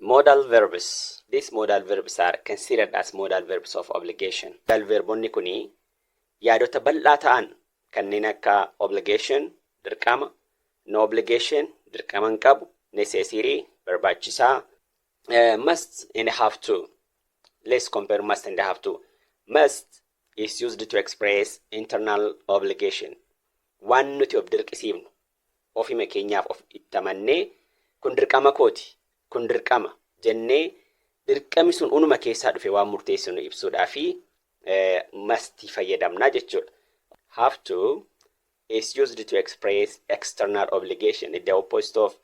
Modal verbs. These modal verbs are considered as modal verbs of obligation. Modal verbonni kuni yaadota bal'aa ta'an kanneen akka obligation, dirqama, no obligation, dirqama hin qabu, necessary, barbaachisaa, must and have to. Let's compare must and have to. Must is used to express internal obligation. Waan nuti of dirqisiifnu ofima keenyaaf of itti amannee kun dirqama kooti, kun dirqama jennee dirqami sun unuma keessaa dhufe waan murteessinu ibsuudhaa fi must fayyadamna jechuudha. Have to is used to express external obligation, the opposite of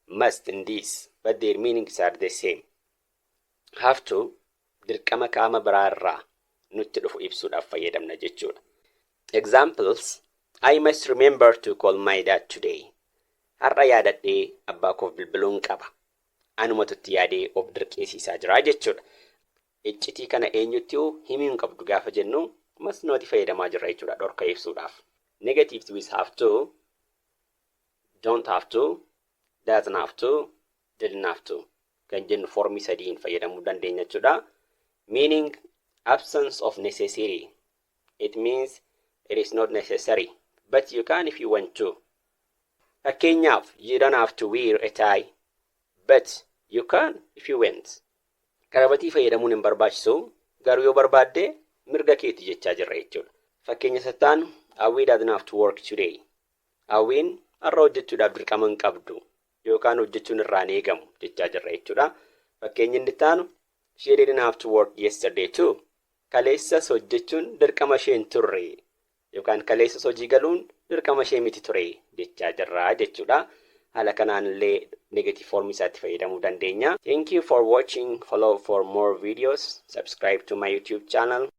must in this, but their meanings are the same. Have to dirqama qaama biraarraa nutti dhufu ibsuudhaaf fayyadamna jechuudha. Examples: I must remember to call my dad today. Har'a yaadadhee abbaa koof bilbiluun qaba. Anumatutti yaadee of dirqeessisaa jira jechuudha. Iccitii kana eenyutti himiin qabdu gaafa jennu must nooti fayyadamaa jirra jechuudha dhorka ibsuudhaaf. Negatives with have to, don't have to, doesn't have to, didn't have to. Kan jennu formii sadiin fayyadamuu dandeenya jechuudha. Meaning absence of necessary. It means it is not necessary, but you can if you want to. Fakkeenyaaf, you don't have to wear a tie, but you can if you want. Karabatii fayyadamuun hin barbaachisu, garuu yoo barbaadde mirga keeti jechaa jirra jechuudha. Fakkeenya sattaan, Awwii doesn't have to work today. Awwiin har'a hojjechuudhaaf dirqama hin qabdu yookaan hojjechuun irraan eegamu jechaa jirra jechuudha. Fakkeenyi inni taanu, she didn't have to work yesterday too. Kaleessas hojjechuun dirqama ishee hin turre yookaan kaleessas hojii galuun dirqama ishee miti ture jechaa jirra jechuudha. Haala kanaan illee negative form isaatti fayyadamuu dandeenya. Thank you for watching. Follow for more videos. Subscribe to my YouTube channel.